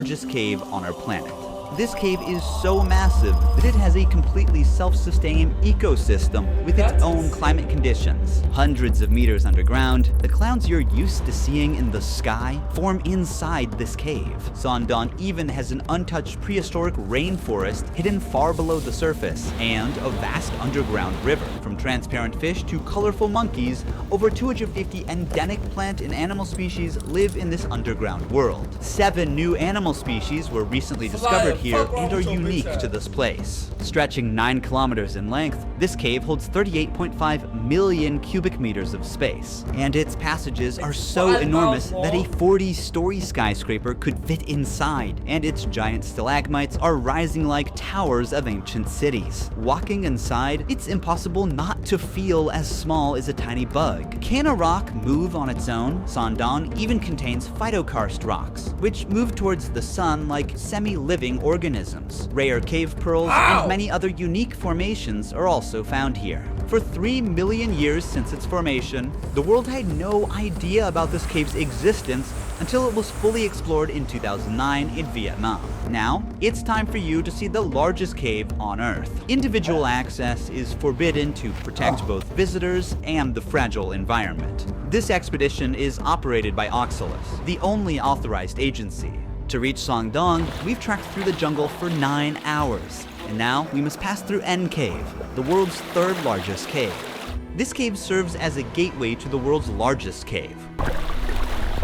Largest cave on our planet. This cave is so massive that it has a completely self-sustaining ecosystem with its own climate conditions. Hundreds of meters underground, the clouds you're used to seeing in the sky form inside this cave. Sondong even has an untouched prehistoric rainforest hidden far below the surface, and a vast underground river. From transparent fish to colorful monkeys, over 250 endemic plant and animal species live in this underground world. 7 new animal species were recently discovered here and are unique to this place. Stretching 9 kilometers in length, this cave holds 38.5 million cubic meters of space, and its passages are so enormous that a 40-story skyscraper could fit inside, and its giant stalagmites are rising like towers of ancient cities. Walking inside, it's impossible not to feel as small as a tiny bug. Can a rock move on its own? Sondong even contains phytokarst rocks, which move towards the sun like semi-living organisms. Rare cave pearls and many other unique formations are also found here. For 3 million years since its formation, the world had no idea about this cave's existence until it was fully explored in 2009 in Vietnam. Now, it's time for you to see the largest cave on Earth. Individual access is forbidden to protect both visitors and the fragile environment. This expedition is operated by Oxalis, the only authorized agency. To reach Sondong, we've trekked through the jungle for 9 hours, and now we must pass through N Cave, the world's 3rd largest cave. This cave serves as a gateway to the world's largest cave.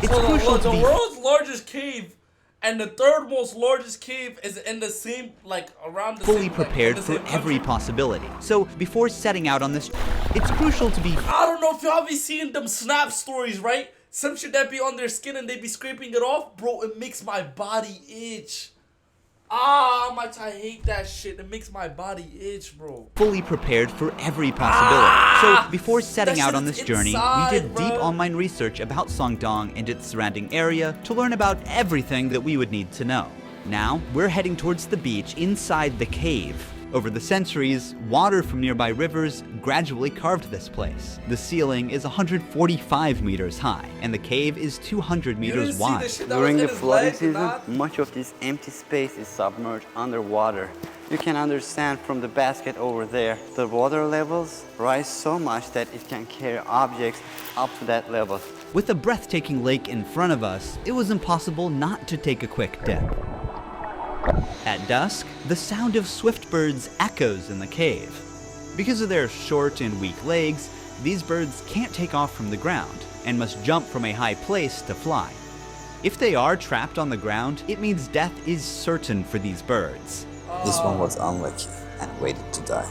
It's crucial to the world's largest cave and the 3rd most largest cave is in the same, like, around the fully same, prepared like, for every possibility. So before setting out on this, it's crucial to be. I don't know if y'all be seeing them snap stories, right? Some shit that be on their skin and they be scraping it off, bro. It makes my body itch. I hate that shit. It makes my body itch, bro. Fully prepared for every possibility. So before setting out on this journey, we did deep online research about Sondong and its surrounding area to learn about everything that we would need to know. Now, we're heading towards the beach inside the cave. Over the centuries, water from nearby rivers gradually carved this place. The ceiling is 145 meters high, and the cave is 200 meters wide. During the flooding season, much of this empty space is submerged underwater. You can understand from the basket over there, the water levels rise so much that it can carry objects up to that level. With a breathtaking lake in front of us, it was impossible not to take a quick dip. At dusk, the sound of swift birds echoes in the cave. Because of their short and weak legs, these birds can't take off from the ground and must jump from a high place to fly. If they are trapped on the ground, it means death is certain for these birds. This one was unlucky and waited to die.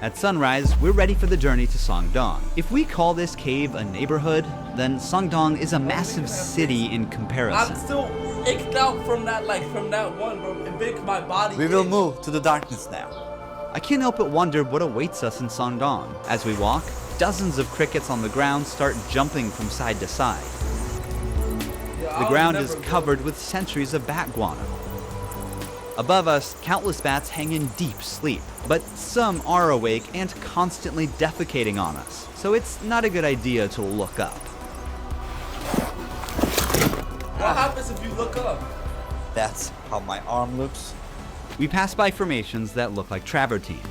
At sunrise, we're ready for the journey to Sondong. If we call this cave a neighborhood, then Sondong is a massive city in comparison. I'm still icked out from that, one, bro. It makes my body We will move to the darkness now. I can't help but wonder what awaits us in Sondong. As we walk, dozens of crickets on the ground start jumping from side to side. The ground is covered with centuries of bat guano. Above us, countless bats hang in deep sleep, but some are awake and constantly defecating on us, so it's not a good idea to look up. What happens if you look up? That's how my arm looks. We pass by formations that look like travertine.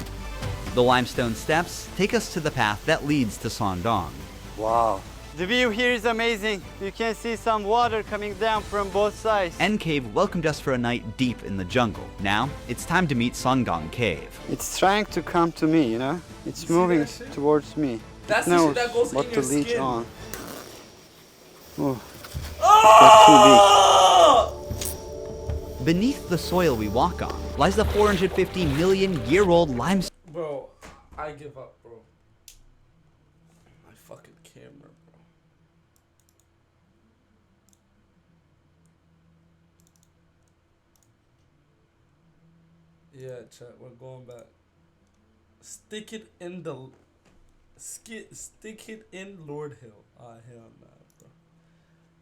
The limestone steps take us to the path that leads to Sondong. Wow. The view here is amazing. You can see some water coming down from both sides. N Cave welcomed us for a night deep in the jungle. Now, it's time to meet Sondong Cave. It's trying to come to me, you know? It's moving towards me. That's it the knows shit that goes what in to your leech skin. on. Oh, Oh! Beneath the soil we walk on lies the 450 million year old limestone. Bro, I give up, bro. My fucking camera, bro. Yeah, chat, we're going back. Stick it in the... Stick it in Lord Hill. Ah, hell nah, bro.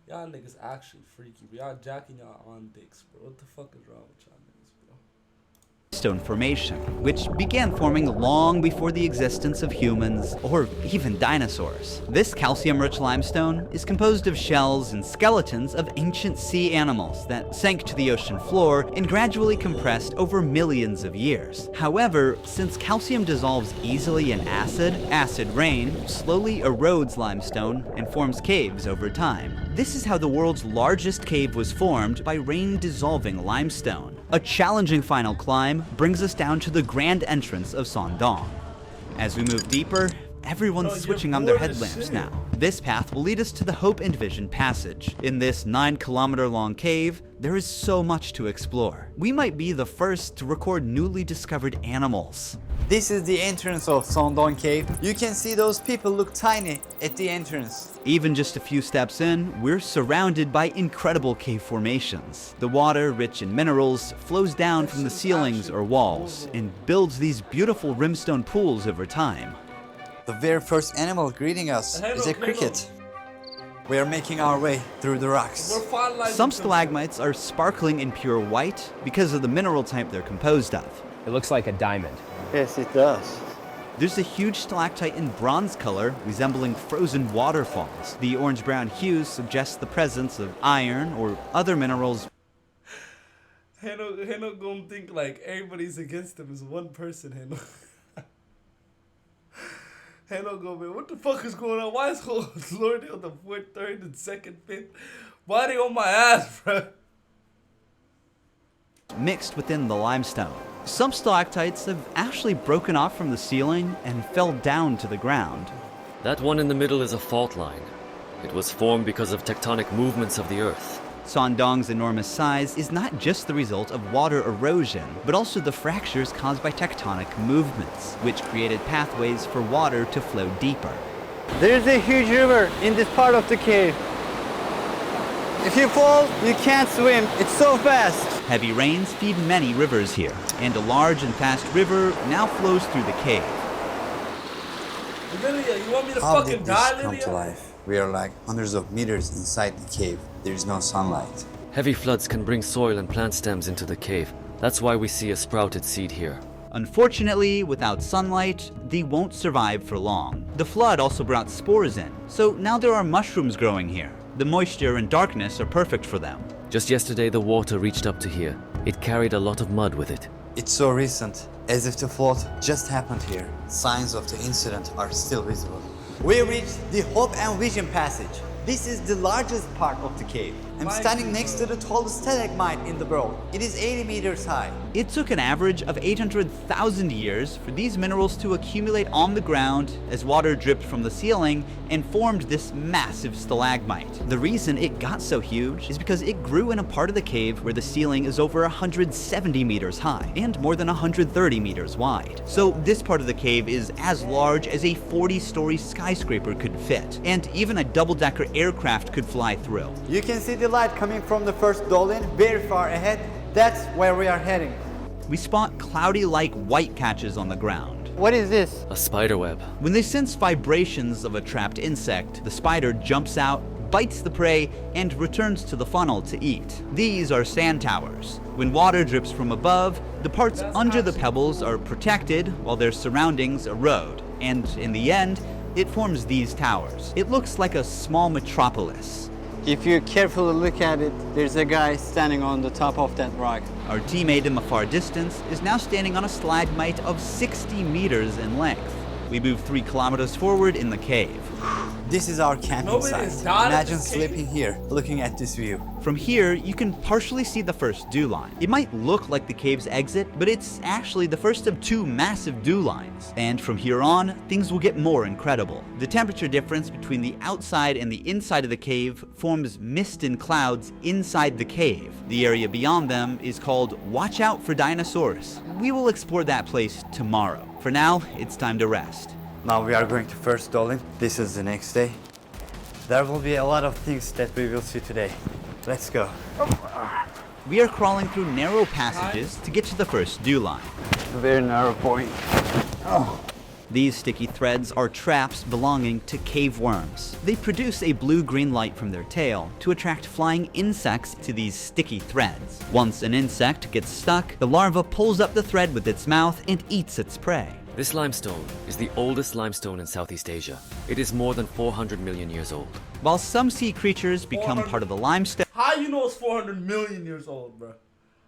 Y'all niggas actually freaky, bro. Y'all jacking y'all on dicks, bro. What the fuck is wrong with y'all niggas, bro? limestone formation, which began forming long before the existence of humans or even dinosaurs. This calcium-rich limestone is composed of shells and skeletons of ancient sea animals that sank to the ocean floor and gradually compressed over millions of years. However, since calcium dissolves easily in acid rain slowly erodes limestone and forms caves over time. This is how the world's largest cave was formed, by rain dissolving limestone. A challenging final climb brings us down to the grand entrance of Shandong. As we move deeper, everyone's switching on their headlamps now. This path will lead us to the Hope and Vision Passage. In this 9-kilometer-long cave, there is so much to explore. We might be the first to record newly discovered animals. This is the entrance of Shandong Cave. You can see those people look tiny at the entrance. Even just a few steps in, we're surrounded by incredible cave formations. The water, rich in minerals, flows down from the ceilings or walls and builds these beautiful rimstone pools over time. The very first animal greeting us is a cricket. We are making our way through the rocks. We're finalizing Some stalagmites are sparkling in pure white because of the mineral type they're composed of. It looks like a diamond. Yes, it does. There's a huge stalactite in bronze color, resembling frozen waterfalls. The orange-brown hue suggests the presence of iron or other minerals. Heno gonna think like everybody's against him is one person, Heno. Heno gonna be, what the fuck is going on? Why is Lord on the 4th, 3rd, and 2nd, 5th? Why they on my ass, bro? Mixed within the limestone. Some stalactites have actually broken off from the ceiling and fell down to the ground. That one in the middle is a fault line. It was formed because of tectonic movements of the Earth. Shandong's enormous size is not just the result of water erosion, but also the fractures caused by tectonic movements, which created pathways for water to flow deeper. There's a huge river in this part of the cave. If you fall, you can't swim. It's so fast. Heavy rains feed many rivers here, and a large and fast river now flows through the cave. Lilia, you want me to How fucking did die, this come Lilia? to life? We are like hundreds of meters inside the cave. There is no sunlight. Heavy floods can bring soil and plant stems into the cave. That's why we see a sprouted seed here. Unfortunately, without sunlight, they won't survive for long. The flood also brought spores in, so now there are mushrooms growing here. The moisture and darkness are perfect for them. Just yesterday, the water reached up to here. It carried a lot of mud with it. It's so recent, as if the flood just happened here. Signs of the incident are still visible. We reached the Hope and Vision Passage. This is the largest part of the cave. I'm standing next to the tallest stalagmite in the world. It is 80 meters high. It took an average of 800,000 years for these minerals to accumulate on the ground as water dripped from the ceiling and formed this massive stalagmite. The reason it got so huge is because it grew in a part of the cave where the ceiling is over 170 meters high and more than 130 meters wide. So this part of the cave is as large as a 40-story skyscraper could fit, and even a double-decker aircraft could fly through. You can see the light coming from the first dolin very far ahead. That's where we are heading. We spot cloudy-like white patches on the ground. What is this? A spider web. When they sense vibrations of a trapped insect, the spider jumps out, bites the prey, and returns to the funnel to eat. These are sand towers. When water drips from above, the parts under the pebbles are protected while their surroundings erode, and in the end, it forms these towers. It looks like a small metropolis. If you carefully look at it, there's a guy standing on the top of that rock. Our teammate in the far distance is now standing on a stalagmite of 60 meters in length. We move 3 kilometers forward in the cave. This is our camping Nobody site. has died in Imagine this cave? sleeping here, looking at this view. From here, you can partially see the first dew line. It might look like the cave's exit, but it's actually the first of 2 massive dew lines. And from here on, things will get more incredible. The temperature difference between the outside and the inside of the cave forms mist and clouds inside the cave. The area beyond them is called Watch Out for Dinosaurs. We will explore that place tomorrow. For now, it's time to rest. Now we are going to first dolin. This is the next day. There will be a lot of things that we will see today. Let's go. We are crawling through narrow passages to get to the first dew line. A very narrow point. These sticky threads are traps belonging to cave worms. They produce a blue-green light from their tail to attract flying insects to these sticky threads. Once an insect gets stuck, the larva pulls up the thread with its mouth and eats its prey. This limestone is the oldest limestone in Southeast Asia. It is more than 400 million years old. While some sea creatures become part of the limestone, How you know it's 400 million years old, bro?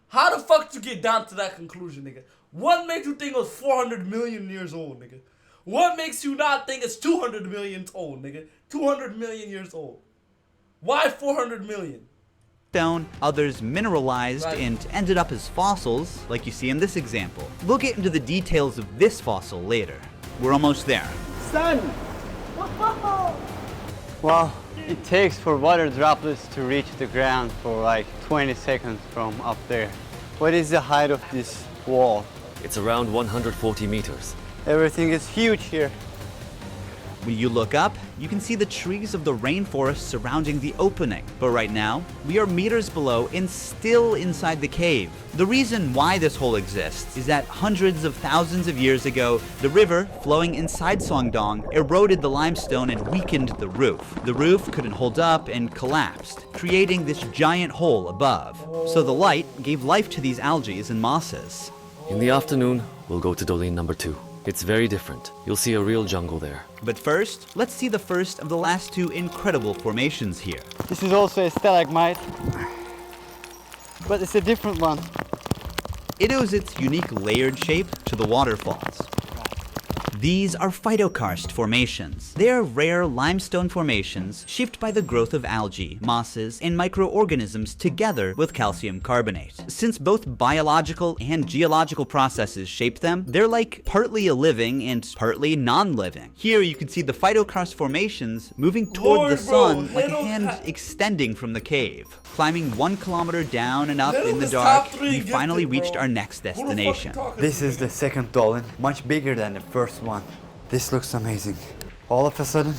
How the fuck did you get down to that conclusion, nigga? What makes you think it was 400 million years old, nigga? What makes you not think it's 200 million old, nigga? 200 million years old. Why 400 million? others mineralized and ended up as fossils, like you see in this example. We'll get into the details of this fossil later. We're almost there. Sun! Wow, it takes for water droplets to reach the ground for like 20 seconds from up there. What is the height of this wall? It's around 140 meters. Everything is huge here. When you look up, you can see the trees of the rainforest surrounding the opening. But right now, we are meters below and still inside the cave. The reason why this hole exists is that hundreds of thousands of years ago, the river flowing inside Songdong eroded the limestone and weakened the roof. The roof couldn't hold up and collapsed, creating this giant hole above. So the light gave life to these algae and mosses. In the afternoon, we'll go to Dolin number 2. It's very different. You'll see a real jungle there. But first, let's see the first of the last two incredible formations here. This is also a stalagmite, but it's a different one. It owes its unique layered shape to the waterfalls. These are phytokarst formations. They are rare limestone formations shaped by the growth of algae, mosses, and microorganisms together with calcium carbonate. Since both biological and geological processes shape them, they're like partly a living and partly non-living. Here you can see the phytokarst formations moving toward the sun like a hand extending from the cave. Climbing 1 kilometer down and up in the dark, we finally reached our next destination. This is the second dolin, much bigger than the first one. This looks amazing. All of a sudden,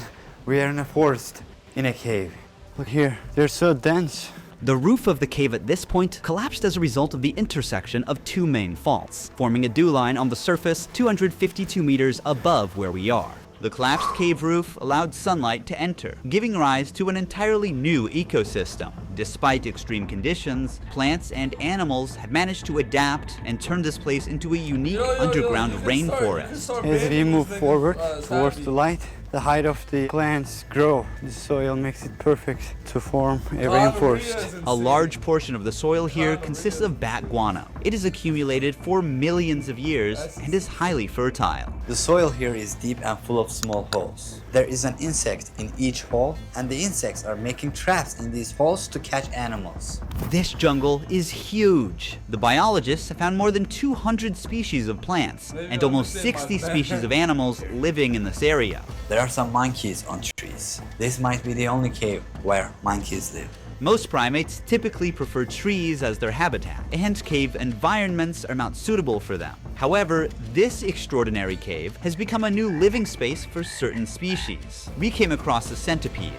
we are in a forest, in a cave. Look here, they're so dense. The roof of the cave at this point collapsed as a result of the intersection of two main faults, forming a dew line on the surface 252 meters above where we are. The collapsed cave roof allowed sunlight to enter, giving rise to an entirely new ecosystem. Despite extreme conditions, plants and animals have managed to adapt and turn this place into a unique underground rainforest. As we move forward towards the light, the height of the plants grow. The soil makes it perfect to form a rainforest. A large portion of the soil here consists of bat guano. It is accumulated for millions of years and is highly fertile. The soil here is deep and full of small holes. There is an insect in each hole, and the insects are making traps in these holes to catch animals. This jungle is huge. The biologists have found more than 200 species of plants and almost 60 species of animals living in this area. There are some monkeys on trees. This might be the only cave where monkeys live. Most primates typically prefer trees as their habitat, and cave environments are not suitable for them. However, this extraordinary cave has become a new living space for certain species. We came across a centipede,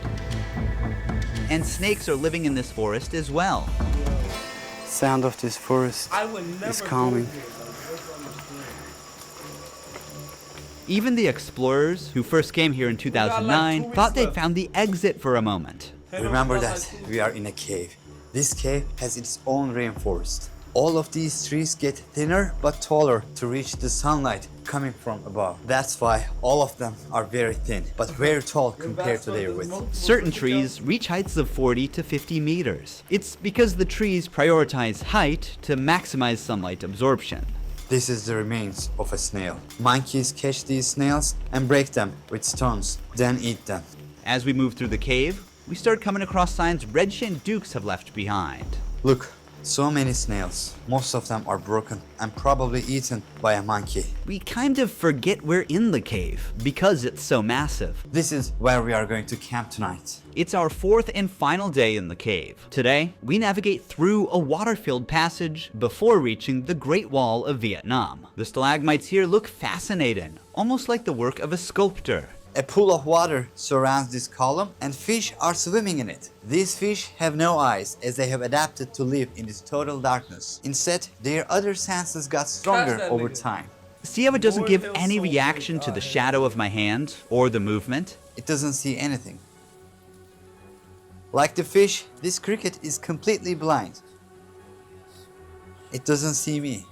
and snakes are living in this forest as well. Sound of this forest is calming. Even the explorers who first came here in 2009 thought they'd found the exit for a moment. Remember that we are in a cave. This cave has its own rainforest. All of these trees get thinner but taller to reach the sunlight coming from above. That's why all of them are very thin, but very tall compared to their width. Certain trees reach heights of 40 to 50 meters. It's because the trees prioritize height to maximize sunlight absorption. This is the remains of a snail. Monkeys catch these snails and break them with stones, then eat them. As we move through the cave, we start coming across signs red-shinned dukes have left behind. Look, so many snails. Most of them are broken and probably eaten by a monkey. We kind of forget we're in the cave because it's so massive. This is where we are going to camp tonight. It's our fourth and final day in the cave. Today, we navigate through a water-filled passage before reaching the Great Wall of Vietnam. The stalagmites here look fascinating, almost like the work of a sculptor. A pool of water surrounds this column and fish are swimming in it. These fish have no eyes as they have adapted to live in this total darkness. Instead, their other senses got stronger over time. See how it doesn't Lord give Hill any Soul reaction Food. to the Ah, shadow of my hand or the movement? It doesn't see anything. Like the fish, this cricket is completely blind. It doesn't see me.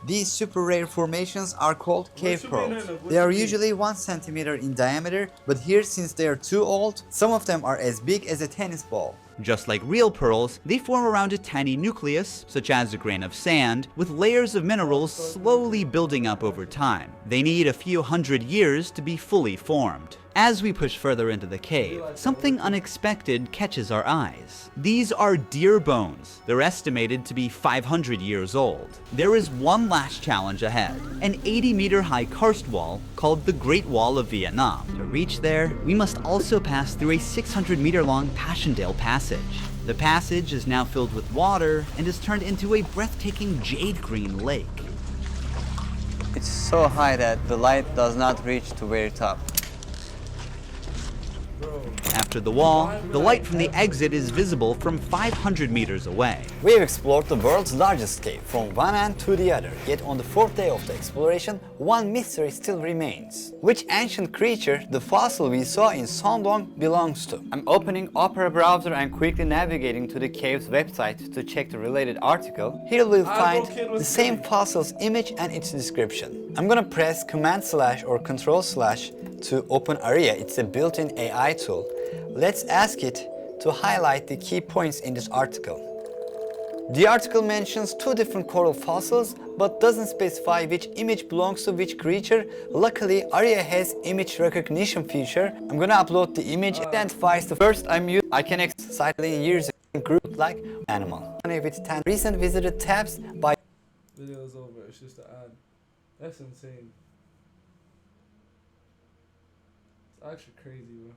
These super rare formations are called cave you mean, pearls. Nana? What They are you mean? usually 1 centimeter in diameter, but here, since they are too old, some of them are as big as a tennis ball. Just like real pearls, they form around a tiny nucleus, such as a grain of sand, with layers of minerals slowly building up over time. They need a few hundred years to be fully formed. As we push further into the cave, something unexpected catches our eyes. These are deer bones. They're estimated to be 500 years old. There is one last challenge ahead, an 80-meter high karst wall called the Great Wall of Vietnam. To reach there, we must also pass through a 600-meter long Passchendaele passage. The passage is now filled with water and is turned into a breathtaking jade green lake. It's so high that the light does not reach to very top. After the wall, the light from the exit is visible from 500 meters away. We have explored the world's largest cave from one end to the other, yet on the 4th day of the exploration, one mystery still remains. Which ancient creature the fossil we saw in Sondong belongs to? I'm opening Opera browser and quickly navigating to the cave's website to check the related article. Here we'll find the same fossil's image and its description. I'm gonna press Command/ or Control/ to open Aria. It's a built-in AI tool. Let's ask it to highlight the key points in this article. The article mentions 2 different coral fossils, but doesn't specify which image belongs to which creature. Luckily, Aria has image recognition feature. I'm gonna upload the image. It identifies the first I'm using. I can access slightly in years group like animal. With 10 recent visited tabs by Video's over. It's just an ad. That's insane. It's actually crazy, bro.